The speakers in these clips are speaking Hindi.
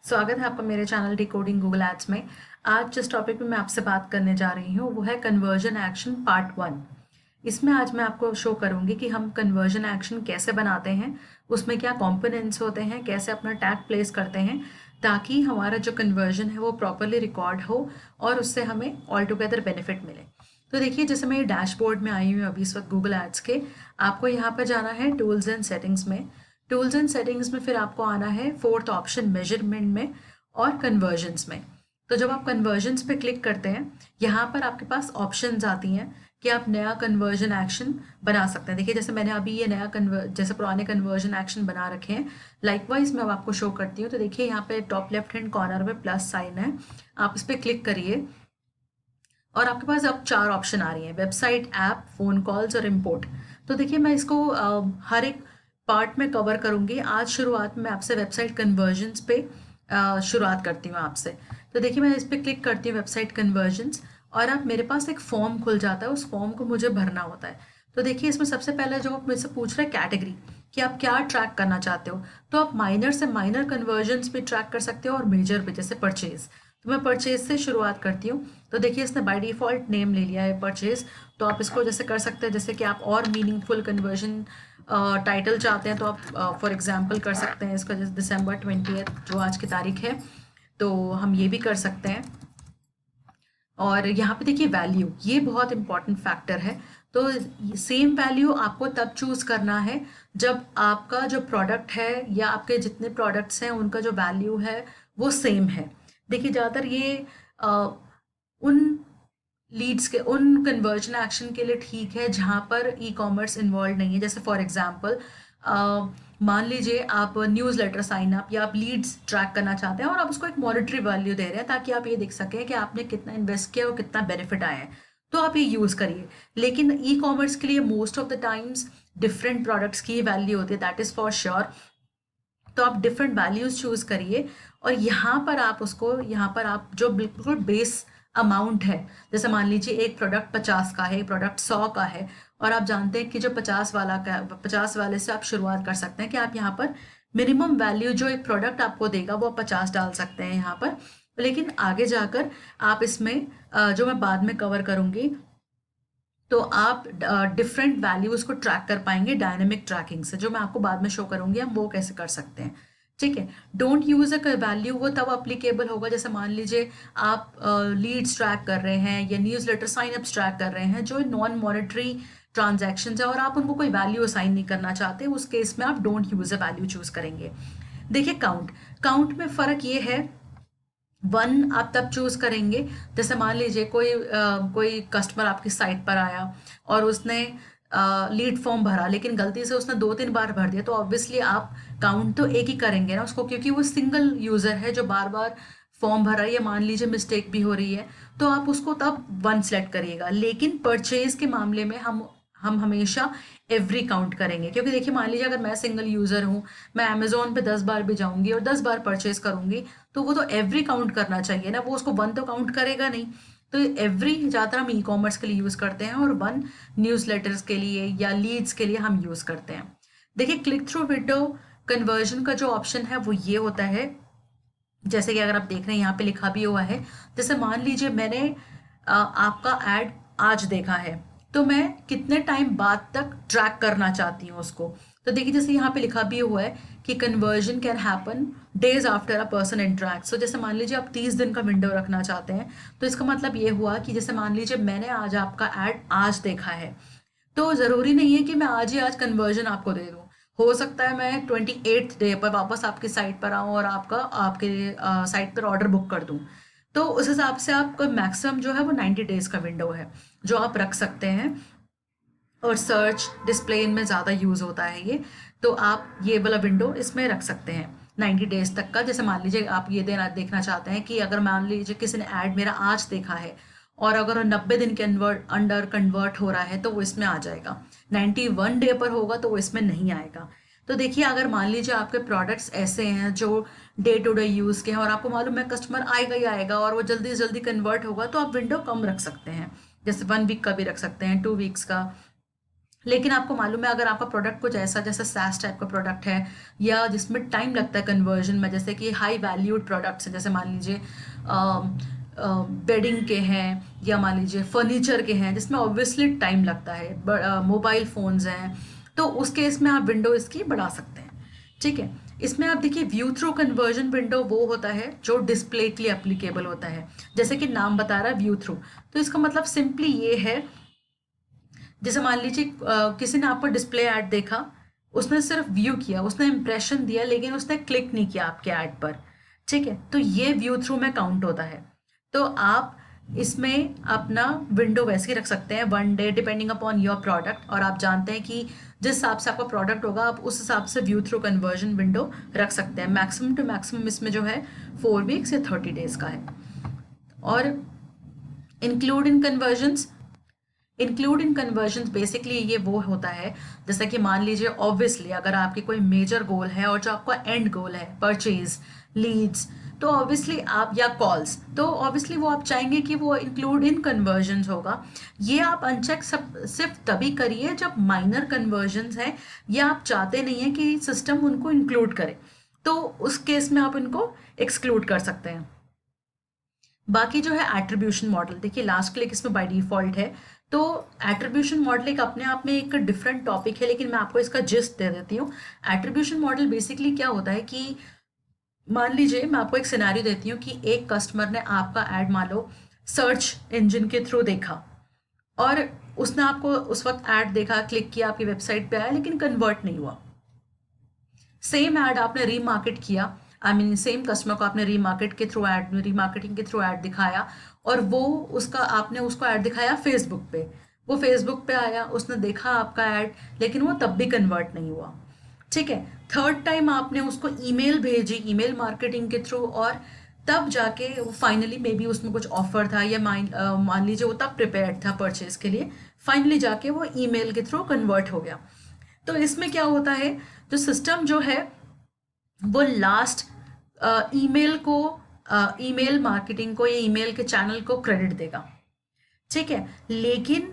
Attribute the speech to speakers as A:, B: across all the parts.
A: स्वागत है आपका मेरे चैनल डिकोडिंग गूगल एड्स में। आज जिस टॉपिक पे मैं आपसे बात करने जा रही हूँ वो है कन्वर्जन एक्शन पार्ट 1। इसमें आज मैं आपको शो करूँगी कि हम कन्वर्जन एक्शन कैसे बनाते हैं, उसमें क्या कंपोनेंट्स होते हैं, कैसे अपना टैग प्लेस करते हैं ताकि हमारा जो कन्वर्जन है वो प्रॉपरली रिकॉर्ड हो और उससे हमें ऑल टुगेदर बेनिफिट मिले। तो देखिए, जैसे मैं डैशबोर्ड में आई हूँ अभी इस वक्त गूगल एड्स के। आपको यहाँ पर जाना है टूल्स एंड सेटिंग्स में। टूल्स एंड सेटिंग्स में फिर आपको आना है फोर्थ ऑप्शन मेजरमेंट में और कन्वर्जन्स में। तो जब आप कन्वर्जन्स पे क्लिक करते हैं, यहाँ पर आपके पास ऑप्शंस आती हैं कि आप नया कन्वर्जन एक्शन बना सकते हैं। देखिए, जैसे मैंने अभी ये नया जैसे पुराने कन्वर्जन एक्शन बना रखे हैं, लाइकवाइज मैं अब आपको शो करती हूँ। तो देखिए, यहाँ पे टॉप लेफ्ट हैंड कॉर्नर में प्लस साइन है, आप इस पर क्लिक करिए और आपके पास अब 4 ऑप्शन आ रही हैं: वेबसाइट, ऐप, फ़ोन कॉल्स और इम्पोर्ट। तो देखिए, मैं इसको हर एक पार्ट में कवर करूँगी। आज शुरुआत में आपसे वेबसाइट कन्वर्जन्स पे शुरुआत करती हूँ आपसे। तो देखिए, मैं इस पर क्लिक करती हूँ वेबसाइट कन्वर्जन्स और अब मेरे पास एक फॉर्म खुल जाता है, उस फॉर्म को मुझे भरना होता है। तो देखिए, इसमें सबसे पहले जो मुझसे पूछ रहा है कैटेगरी, कि आप क्या ट्रैक करना चाहते हो। तो आप माइनर से माइनर कन्वर्जन्स भी ट्रैक कर सकते हो और मेजर भी, जैसे परचेज। तो मैं परचेज से शुरुआत करती हूँ। तो देखिए, इसने बाय डिफ़ॉल्ट नेम ले लिया है परचेज। तो आप इसको जैसे कर सकते हैं, जैसे कि आप और मीनिंगफुल कन्वर्जन टाइटल चाहते हैं तो आप फॉर एग्जांपल कर सकते हैं इसका, जैसे दिसंबर 20 जो आज की तारीख है, तो हम ये भी कर सकते हैं। और यहाँ पे देखिए वैल्यू, ये बहुत इंपॉर्टेंट फैक्टर है। तो सेम वैल्यू आपको तब चूज करना है जब आपका जो प्रोडक्ट है या आपके जितने प्रोडक्ट्स हैं उनका जो वैल्यू है वो सेम है। देखिए, ज़्यादातर ये उन लीड्स के, उन कन्वर्जन एक्शन के लिए ठीक है जहाँ पर ई कॉमर्स इन्वॉल्व नहीं है। जैसे फॉर एग्जांपल मान लीजिए आप न्यूज़ लेटर साइन अप या आप लीड्स ट्रैक करना चाहते हैं और आप उसको एक मॉनेटरी वैल्यू दे रहे हैं ताकि आप ये देख सकें कि आपने कितना इन्वेस्ट किया और कितना बेनिफिट आया है, तो आप ये यूज़ करिए। लेकिन ई कॉमर्स के लिए most of the times different products की वैल्यू होती है, दैट इज़ फॉर श्योर। तो आप डिफरेंट वैल्यूज चूज करिए और यहाँ पर आप उसको, यहाँ पर आप जो बिल्कुल बेस अमाउंट है, जैसे मान लीजिए एक प्रोडक्ट 50 का है, एक प्रोडक्ट 100 का है, और आप जानते हैं कि जो 50 वाला का, 50 वाले से आप शुरुआत कर सकते हैं कि आप यहाँ पर मिनिमम वैल्यू जो एक प्रोडक्ट आपको देगा वो आप 50 डाल सकते हैं यहाँ पर। लेकिन आगे जाकर आप इसमें जो मैं बाद में कवर करूँगी, तो आप डिफरेंट वैल्यूज को ट्रैक कर पाएंगे डायनेमिक ट्रैकिंग से, जो मैं आपको बाद में शो करूंगी हम वो कैसे कर सकते हैं। ठीक है, डोंट यूज अ वैल्यू वो तब अप्लीकेबल होगा जैसे मान लीजिए आप लीड्स ट्रैक कर रहे हैं या newsletter sign ups track कर रहे हैं जो नॉन मॉनेटरी ट्रांजैक्शंस है और आप उनको कोई वैल्यू असाइन नहीं करना चाहते, उस केस में आप don't use a value choose करेंगे। देखिए, काउंट काउंट में फ़र्क ये है, 1 आप तब चूज करेंगे जैसे मान लीजिए कोई कस्टमर आपकी साइट पर आया और उसने लीड फॉर्म भरा, लेकिन गलती से उसने 2-3 बार भर दिया, तो ऑब्वियसली आप काउंट तो एक ही करेंगे ना उसको, क्योंकि वो सिंगल यूजर है जो बार बार फॉर्म भर रहा है, या मान लीजिए मिस्टेक भी हो रही है तो आप उसको तब 1 सेलेक्ट करिएगा। लेकिन परचेज के मामले में हम हमेशा एवरी काउंट करेंगे, क्योंकि देखिए, मान लीजिए अगर मैं सिंगल यूजर हूँ, मैं अमेजोन पे 10 बार भी जाऊंगी और 10 बार परचेज करूंगी, तो वो तो एवरी काउंट करना चाहिए ना, वो उसको 1 तो काउंट करेगा नहीं। तो एवरी ज़्यादातर हम ई कॉमर्स के लिए यूज़ करते हैं और 1 न्यूज़ लेटर्स के लिए या लीड्स के लिए हम यूज़ करते हैं। देखिए, क्लिक थ्रू विंडो कन्वर्जन का जो ऑप्शन है वो ये होता है, जैसे कि अगर आप देख रहे हैं यहाँ पे लिखा भी हुआ है, जैसे मान लीजिए मैंने आपका एड आज देखा है, तो मैं कितने टाइम बाद तक ट्रैक करना चाहती हूँ उसको। तो देखिए, जैसे यहाँ पे लिखा भी हुआ है कि conversion can happen days after a person interact. So जैसे मान लीजिए आप 30 दिन का विंडो रखना चाहते हैं, तो इसका मतलब ये हुआ कि जैसे मान लीजिए मैंने आज आपका एड आज देखा है, तो ज़रूरी नहीं है कि मैं आज ही आज कन्वर्जन आपको दे दूँ। हो सकता है मैं 28th डे पर वापस आपकी साइट पर आऊँ और आपके साइट पर ऑर्डर बुक कर दूँ। तो उस हिसाब से आपका मैक्सिमम जो है वो 90 डेज़ का विंडो है जो आप रख सकते हैं, और सर्च डिस्प्ले इनमें ज़्यादा यूज़ होता है ये। तो आप ये वाला विंडो इसमें रख सकते हैं 90 डेज़ तक का। जैसे मान लीजिए आप ये देखना चाहते हैं कि अगर मान लीजिए किसी ने ऐड मेरा आज देखा है और अगर 90 दिन के अंडर कन्वर्ट हो रहा है तो वो इसमें आ जाएगा, 91 डे पर होगा तो वो इसमें नहीं आएगा। तो देखिए, अगर मान लीजिए आपके प्रोडक्ट्स ऐसे हैं जो डे टू डे यूज़ के हैं और आपको मालूम है कस्टमर आएगा ही आएगा और वो जल्दी से जल्दी कन्वर्ट होगा, तो आप विंडो कम रख सकते हैं, जैसे 1 वीक का भी रख सकते हैं, 2 वीक्स का। लेकिन आपको मालूम है अगर आपका प्रोडक्ट कुछ ऐसा जैसे SaaS टाइप का प्रोडक्ट है या जिसमें टाइम लगता है कन्वर्जन में, जैसे कि हाई वैल्यूड प्रोडक्ट्स हैं, जैसे मान लीजिए बेडिंग के हैं या मान लीजिए फर्नीचर के हैं जिसमें ऑब्वियसली टाइम लगता है, मोबाइल फ़ोन्स हैं, तो उस केस में आप विंडो इसकी बढ़ा सकते हैं। ठीक है, इसमें आप देखिए व्यू थ्रू कन्वर्जन विंडो वो होता है जो डिस्प्ले के लिए एप्लीकेबल होता है, जैसे कि नाम बता रहा है व्यू थ्रू, तो इसका मतलब सिंपली ये है, जैसे मान लीजिए किसी ने आपको डिस्प्ले ऐड देखा, उसने सिर्फ व्यू किया, उसने इंप्रेशन दिया, लेकिन उसने क्लिक नहीं किया आपके ऐड पर। ठीक है, तो ये व्यू थ्रू में काउंट होता है। तो आप इसमें अपना विंडो वैसे ही रख सकते हैं 1 day depending upon your product, और आप जानते हैं कि जिस हिसाब से आपका प्रोडक्ट होगा आप उस हिसाब से व्यू थ्रू कन्वर्जन विंडो रख सकते हैं। मैक्सिमम टू मैक्सिमम इसमें जो है 4 वीक्स या 30 डेज का है। और include in convergence, include in conversion basically ये वो होता है, जैसा कि मान लीजिए ऑब्वियसली अगर आपकी कोई मेजर गोल है और जो आपका एंड गोल है परचेज, लीड्स, तो ऑब्वियसली आप, या कॉल्स, तो ऑब्वियसली वो आप चाहेंगे कि वो इंक्लूड इन कन्वर्जन्स होगा। ये आप अनचेक सब सिर्फ तभी करिए जब माइनर कन्वर्जन्स हैं या आप चाहते नहीं हैं कि सिस्टम उनको इंक्लूड करे, तो उस केस में आप इनको एक्सक्लूड कर सकते हैं। बाकी जो है एट्रीब्यूशन मॉडल, देखिए लास्ट क्लिक इसमें बाय डिफॉल्ट है, तो एट्रीब्यूशन मॉडल एक अपने आप में एक डिफरेंट टॉपिक है, लेकिन मैं आपको इसका जिस्ट दे देती हूँ। एट्रीब्यूशन मॉडल बेसिकली क्या होता है कि मान लीजिए मैं आपको एक सिनेरियो देती हूँ कि एक कस्टमर ने आपका ऐड मान लो सर्च इंजन के थ्रू देखा, और उसने आपको उस वक्त ऐड देखा, क्लिक किया, आपकी वेबसाइट पे आया, लेकिन कन्वर्ट नहीं हुआ। सेम ऐड आपने रीमार्केट किया, आई मीन सेम कस्टमर को आपने रीमार्केट के थ्रू ऐड, रीमार्केटिंग के थ्रू ऐड दिखाया, और वो उसका आपने उसको ऐड दिखाया फेसबुक पे, वो फेसबुक पे आया, उसने देखा आपका ऐड, लेकिन वो तब भी कन्वर्ट नहीं हुआ। ठीक है, थर्ड टाइम आपने उसको ईमेल भेजी, ईमेल मार्केटिंग के थ्रू, और तब जाके वो फाइनली मे बी उसमें कुछ ऑफर था या मान लीजिए वो तब प्रिपेयर्ड था परचेज के लिए, फाइनली जाके वो ईमेल के थ्रू कन्वर्ट हो गया। तो इसमें क्या होता है, जो सिस्टम जो है वो लास्ट ईमेल को, ईमेल मार्केटिंग को या ईमेल के चैनल को क्रेडिट देगा। ठीक है, लेकिन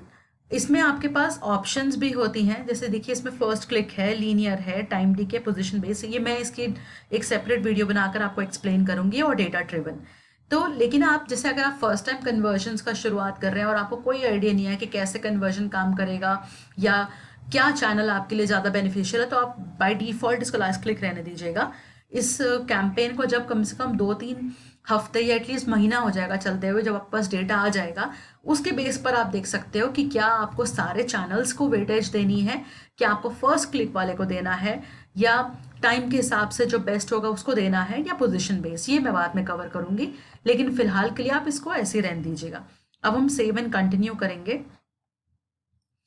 A: इसमें आपके पास ऑप्शंस भी होती हैं, जैसे देखिए इसमें फर्स्ट क्लिक है, लीनियर है, टाइम डी के, पोजीशन बेस, ये मैं इसकी एक सेपरेट वीडियो बनाकर आपको एक्सप्लेन करूंगी, और डेटा ड्रिवन। तो लेकिन आप जैसे अगर आप फर्स्ट टाइम कन्वर्जन्स का शुरुआत कर रहे हैं और आपको कोई आइडिया नहीं है कि कैसे कन्वर्जन काम करेगा या क्या चैनल आपके लिए ज़्यादा बेनिफिशियल है, तो आप बाय डिफ़ॉल्ट इसको लास्ट क्लिक रहने दीजिएगा। इस कैंपेन को जब कम से कम 2-3 हफ्ते या एटलीस्ट महीना हो जाएगा चलते हुए, जब आपके पास डेटा आ जाएगा, उसके बेस पर आप देख सकते हो कि क्या आपको सारे चैनल्स को वेटेज देनी है, क्या आपको फर्स्ट क्लिक वाले को देना है, या टाइम के हिसाब से जो बेस्ट होगा उसको देना है, या पोजीशन बेस, ये मैं बाद में कवर करूंगी, लेकिन फिलहाल के लिए आप इसको ऐसे ही रहने दीजिएगा। अब हम सेव एंड कंटिन्यू करेंगे,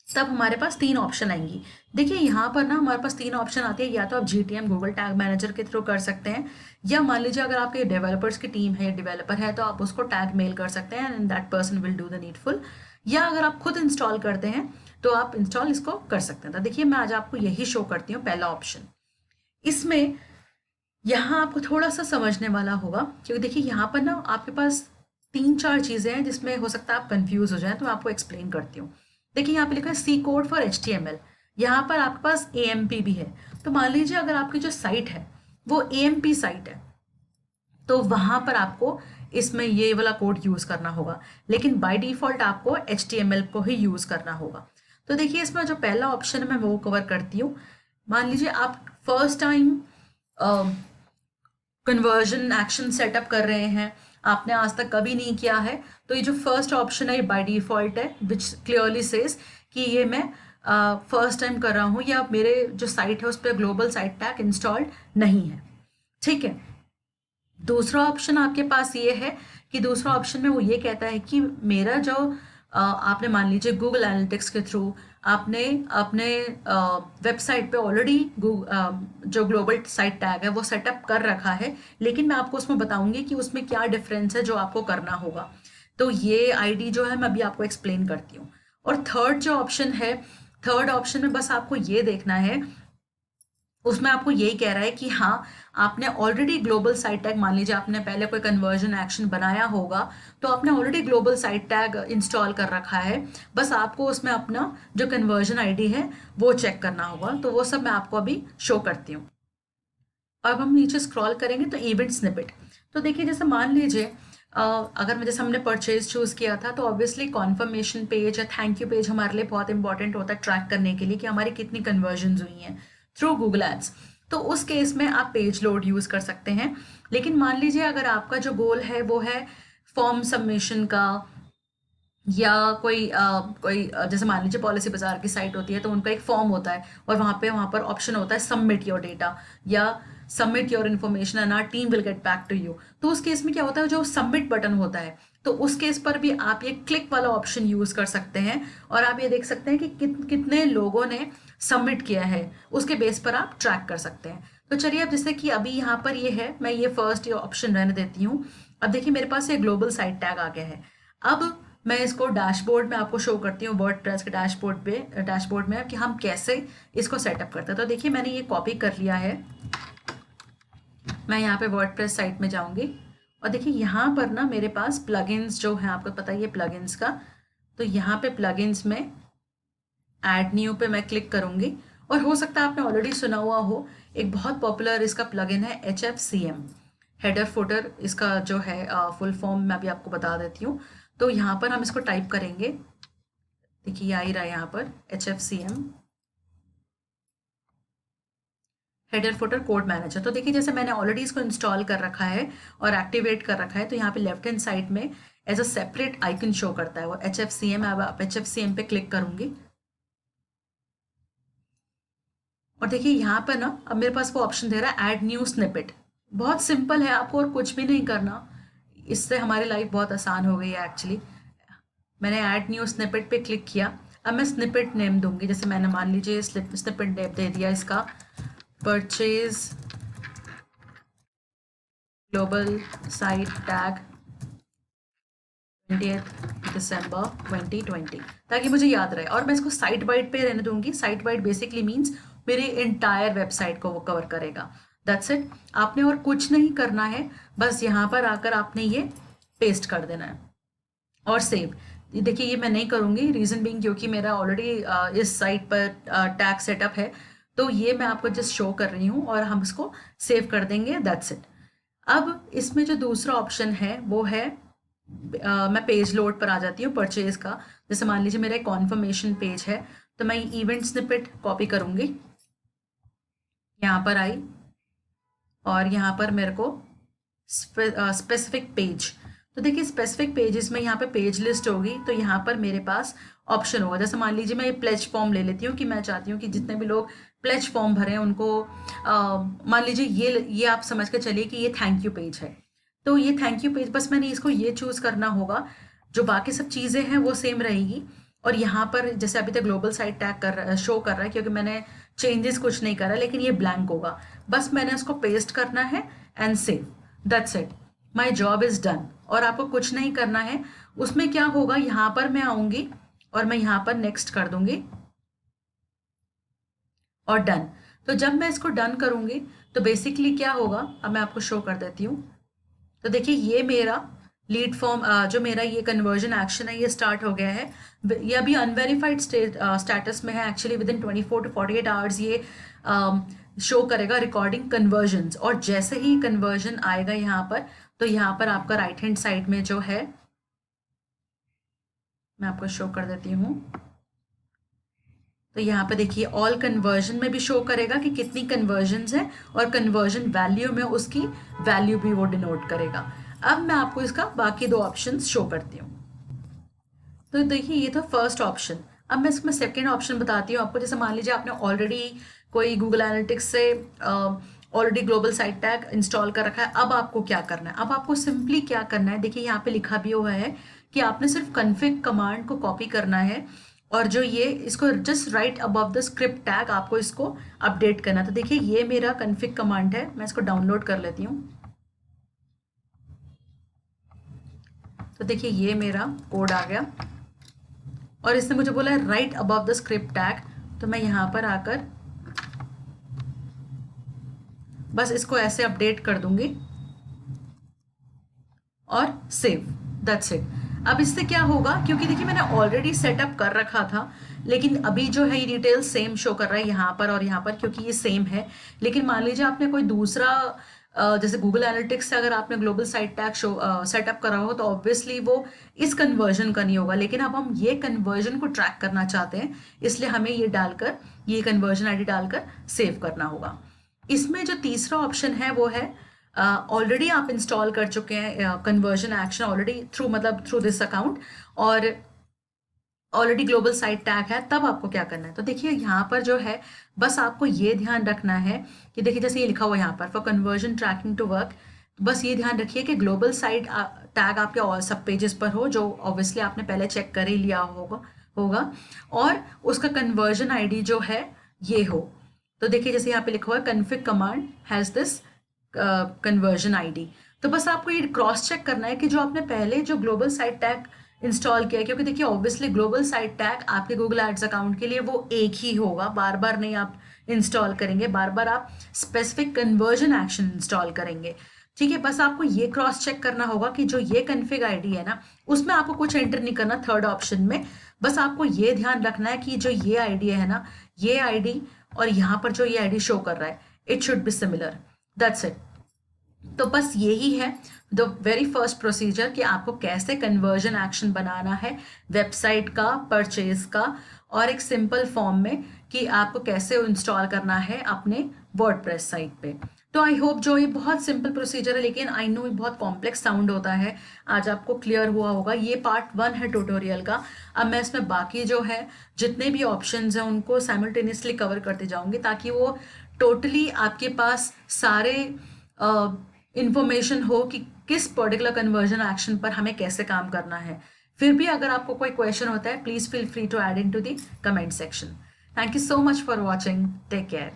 A: तब हमारे पास 3 ऑप्शन आएंगी। देखिए यहाँ पर ना हमारे पास 3 ऑप्शन आती है, या तो आप GTM गूगल टैग मैनेजर के थ्रू कर सकते हैं, या मान लीजिए अगर आपके डेवलपर्स की टीम है या डेवलपर है तो आप उसको टैग मेल कर सकते हैं and that person will do the needful, या अगर आप खुद इंस्टॉल करते हैं तो आप इंस्टॉल इसको कर सकते हैं। तो देखिए मैं आज आपको यही शो करती हूँ पहला ऑप्शन। इसमें यहाँ आपको थोड़ा सा समझने वाला होगा, क्योंकि देखिए यहाँ पर ना आपके पास 3-4 चीज़ें हैं जिसमें हो सकता है आप कंफ्यूज हो जाए, तो मैं आपको एक्सप्लेन करती हूँ। देखिए यहाँ पे लिखा है C कोड फॉर HTML, यहाँ पर आपके पास AMP भी है। तो मान लीजिए अगर आपकी जो साइट है वो AMP साइट है, तो वहाँ पर आपको इसमें ये वाला कोड यूज़ करना होगा, लेकिन बाय डिफ़ॉल्ट आपको HTML को ही यूज़ करना होगा। तो देखिए इसमें जो पहला ऑप्शन है मैं वो कवर करती हूँ। मान लीजिए आप first time conversion action setup कर रहे हैं, आपने आज तक कभी नहीं किया है, तो ये जो फर्स्ट ऑप्शन है ये बाय डिफ़ॉल्ट है, विच क्लियरली सेज कि ये मैं फर्स्ट टाइम कर रहा हूँ, या मेरे जो साइट है उस पर ग्लोबल साइट टैग इंस्टॉल्ड नहीं है। ठीक है, दूसरा ऑप्शन आपके पास ये है कि दूसरा ऑप्शन में वो ये कहता है कि मेरा जो आपने मान लीजिए गूगल एनालिटिक्स के थ्रू आपने अपने वेबसाइट पे ऑलरेडी जो ग्लोबल साइट टैग है वो सेटअप कर रखा है, लेकिन मैं आपको उसमें बताऊंगी कि उसमें क्या डिफरेंस है जो आपको करना होगा। तो ये आईडी जो है मैं अभी आपको एक्सप्लेन करती हूँ। और थर्ड जो ऑप्शन है, थर्ड ऑप्शन में बस आपको ये देखना है उसमें आपको यही कह रहा है कि हाँ, आपने ऑलरेडी ग्लोबल साइट टैग, मान लीजिए आपने पहले कोई कन्वर्जन एक्शन बनाया होगा, तो आपने already global site tag install कर रखा है, बस आपको उसमें अपना जो कन्वर्जन आईडी है वो चेक करना होगा। तो वो सब मैं आपको अभी शो करती हूँ। अब हम नीचे स्क्रॉल करेंगे तो इवेंट स्निपेट। तो देखिए, जैसे मान लीजिए अगर जैसे हमने परचेज चूज किया था, तो ऑब्वियसली कॉन्फर्मेशन पेज या थैंक यू पेज हमारे लिए बहुत इंपॉर्टेंट होता है ट्रैक करने के लिए कि हमारी कितनी कन्वर्जन हुई हैं थ्रू गूगल एड्स। तो उस केस में आप पेज लोड यूज कर सकते हैं। लेकिन मान लीजिए अगर आपका जो गोल है वो है फॉर्म सबमिशन का, या जैसे मान लीजिए पॉलिसी बाजार की साइट होती है तो उनका एक फॉर्म होता है और वहाँ पर ऑप्शन होता है सबमिट योर डेटा या submit your information and our team will get back to you. तो उस केस में क्या होता है, जो सबमिट बटन होता है, तो उस केस पर भी आप ये क्लिक वाला ऑप्शन यूज कर सकते हैं और आप ये देख सकते हैं कि कितने लोगों ने सबमिट किया है, उसके बेस पर आप ट्रैक कर सकते हैं। तो चलिए, अब जैसे कि अभी यहाँ पर ये है, मैं ये फर्स्ट ये ऑप्शन रहने देती हूँ। अब देखिए मेरे पास ये ग्लोबल साइट टैग आ गया है। अब मैं इसको डैशबोर्ड में आपको शो करती हूँ, वर्डप्रेस के डैशबोर्ड में कि हम कैसे इसको सेटअप करते हैं। तो देखिए मैंने ये कॉपी कर लिया है। मैं यहाँ पे वर्डप्रेस साइट में जाऊँगी और देखिए यहाँ पर ना मेरे पास प्लगइन्स जो है, आपको पता ही है प्लगइन्स का, तो यहाँ पे प्लगइन्स में ऐड न्यू पे मैं क्लिक करूँगी और हो सकता है आपने ऑलरेडी सुना हुआ हो, एक बहुत पॉपुलर इसका प्लगइन है HFCM, हेडर फुटर इसका जो है फुल फॉर्म मैं अभी आपको बता देती हूँ। तो यहाँ पर हम इसको टाइप करेंगे, देखिए आ ही रहा है यहाँ पर HFCM header footer code manager. तो देखिए जैसे मैंने ऑलरेडी इसको इंस्टॉल कर रखा है और एक्टिवेट कर रखा है, तो यहाँ पे लेफ्ट हैंड साइड में as a separate icon show करता है वो HFCM। अब आप HFCM पे क्लिक करूंगी और देखिए यहाँ पर ना अब मेरे पास वो ऑप्शन दे रहा है ऐड न्यू स्निपेट। बहुत सिंपल है, आपको और कुछ भी नहीं करना, इससे हमारी लाइफ बहुत आसान हो गई है एक्चुअली। मैंने ऐड न्यू स्निपेट पे क्लिक किया। अब मैं स्निपेट नेम दूंगी, जैसे मैंने मान लीजिए स्निपेट नेम दे दिया इसका परचेज ग्लोबल साइट टैग 20 दिसंबर 2020, ताकि मुझे याद रहे। और मैं इसको साइट वाइड पे रहने दूंगी। साइट वाइड बेसिकली मीन्स मेरी इंटायर वेबसाइट को वो कवर करेगा। दैट्स इट, आपने और कुछ नहीं करना है, बस यहाँ पर आकर आपने ये पेस्ट कर देना है और सेव। देखिए ये मैं नहीं करूँगी, रीज़न बीइंग क्योंकि मेरा ऑलरेडी इस साइट पर टैग सेटअप है, तो ये मैं आपको जस्ट शो कर रही हूँ और हम इसको सेव कर देंगे। That's it. अब इसमें जो दूसरा ऑप्शन है वो है मैं पेज लोड पर आ जाती हूँ परचेज का। जैसे मान लीजिए मेरा एक कॉन्फर्मेशन पेज है, तो मैं इवेंट स्निपेट कॉपी करूँगी, यहाँ पर आई और यहाँ पर मेरे को स्पेसिफिक पेज। तो देखिए स्पेसिफिक पेजेस में यहाँ पे पेज लिस्ट होगी, तो यहाँ पर मेरे पास ऑप्शन होगा। जैसे मान लीजिए मैं ये प्लेज फॉर्म ले लेती हूँ कि मैं चाहती हूँ कि जितने भी लोग प्लेज फॉर्म भरें उनको मान लीजिए ये आप समझ के चलिए कि ये थैंक यू पेज है। तो ये थैंक यू पेज, बस मैंने इसको ये चूज करना होगा, जो बाकी सब चीज़ें हैं वो सेम रहेगी। और यहाँ पर जैसे अभी तक ग्लोबल साइट टैग शो कर रहा है क्योंकि मैंने चेंजेस कुछ नहीं करा, लेकिन ये ब्लैंक होगा। बस मैंने उसको पेस्ट करना है and save. That's it, my job is done. और आपको कुछ नहीं करना है। उसमें क्या होगा, यहाँ पर मैं आऊंगी और मैं यहाँ पर नेक्स्ट कर दूंगी और डन। तो जब मैं इसको डन करूंगी तो बेसिकली क्या होगा, अब मैं आपको शो कर देती हूँ। तो देखिए ये मेरा लीड फॉर्म जो मेरा ये कन्वर्जन एक्शन है ये स्टार्ट हो गया है। ये अभी अनवेरीफाइड स्टेटस में है actually. With in 24 to 48 hours ये शो करेगा रिकॉर्डिंग कन्वर्जन्स। और जैसे ही कन्वर्जन आएगा यहाँ पर, तो यहाँ पर आपका राइट हैंड साइड में जो है, मैं आपको शो कर देती हूँ। तो यहाँ पे देखिए ऑल कन्वर्जन में भी शो करेगा कि कितनी कन्वर्जन्स है और कन्वर्जन वैल्यू में उसकी वैल्यू भी वो डिनोट करेगा। अब मैं आपको इसका बाकी दो ऑप्शंस शो करती हूँ। तो देखिए ये था फर्स्ट ऑप्शन। अब मैं इसमें सेकेंड ऑप्शन बताती हूँ आपको। जैसे मान लीजिए आपने ऑलरेडी कोई गूगल एनालिटिक्स से already global site tag install कर रखा है। अब आपको क्या करना है, अब आपको सिंपली क्या करना है, देखिए यहाँ पे लिखा भी हुआ है कि आपने सिर्फ कन्फिग कमांड को कॉपी करना है और जो ये इसको just right above the script tag आपको इसको अपडेट करना है। तो देखिए ये मेरा कन्फिग कमांड है, मैं इसको डाउनलोड कर लेती हूँ। तो देखिए ये मेरा कोड आ गया और इसने मुझे बोला है right above the script tag. तो मैं यहाँ पर आकर बस इसको ऐसे अपडेट कर दूंगी और सेव, दैट्स इट। अब इससे क्या होगा, क्योंकि देखिए मैंने ऑलरेडी सेटअप कर रखा था, लेकिन अभी जो है ये डिटेल सेम शो कर रहा है यहाँ पर और यहाँ पर, क्योंकि ये सेम है। लेकिन मान लीजिए आपने कोई दूसरा जैसे गूगल एनालिटिक्स से अगर आपने global site tag show setup करा हो तो ऑब्वियसली वो इस कन्वर्जन का नहीं होगा। लेकिन अब हम ये कन्वर्जन को ट्रैक करना चाहते हैं, इसलिए हमें ये डालकर, ये कन्वर्जन आईडी डालकर सेव करना होगा। इसमें जो तीसरा ऑप्शन है वो है, ऑलरेडी आप इंस्टॉल कर चुके हैं conversion action already through this account, और ऑलरेडी ग्लोबल साइट टैग है, तब आपको क्या करना है। तो देखिए यहाँ पर जो है बस आपको ये ध्यान रखना है कि देखिए जैसे ये लिखा हुआ है यहाँ पर for conversion tracking to work, बस ये ध्यान रखिए कि ग्लोबल साइट टैग आपके और सब पेजेस पर हो, जो ऑब्वियसली आपने पहले चेक कर ही लिया होगा और उसका कन्वर्जन आईडी जो है ये हो। तो देखिए जैसे यहाँ पे लिखा हुआ है config command has this conversion ID, तो बस आपको ये क्रॉस चेक करना है कि जो आपने पहले जो ग्लोबल साइट टैग इंस्टॉल किया है, क्योंकि देखिए ऑब्वियसली ग्लोबल साइट टैग आपके गूगल एड्स अकाउंट के लिए वो एक ही होगा, बार बार नहीं आप इंस्टॉल करेंगे, बार बार आप स्पेसिफिक कन्वर्जन एक्शन इंस्टॉल करेंगे। ठीक है, बस आपको ये क्रॉस चेक करना होगा कि जो ये कन्फिग आईडी है ना, उसमें आपको कुछ एंटर नहीं करना थर्ड ऑप्शन में, बस आपको ये ध्यान रखना है कि जो ये आईडी है ना, ये आईडी और यहाँ पर जो ये आईडी शो कर रहा है it should be similar, that's it. तो बस यही है द वेरी फर्स्ट प्रोसीजर कि आपको कैसे कन्वर्जन एक्शन बनाना है वेबसाइट का, परचेज का, और एक सिंपल फॉर्म में कि आपको कैसे इंस्टॉल करना है अपने वर्डप्रेस साइट पे। तो आई होप जो ये बहुत सिंपल प्रोसीजर है, लेकिन आई नो ये बहुत कॉम्प्लेक्स साउंड होता है, आज आपको क्लियर हुआ होगा। ये पार्ट 1 है ट्यूटोरियल का। अब मैं इसमें बाकी जो है जितने भी ऑप्शंस हैं उनको साइमल्टेनियसली कवर करते जाऊंगी, ताकि वो टोटली आपके पास सारे इंफॉर्मेशन हो कि किस पर्टिकुलर कन्वर्जन एक्शन पर हमें कैसे काम करना है। फिर भी अगर आपको कोई क्वेश्चन होता है, please feel free to add in to the comment section. Thank you so much for watching, take care.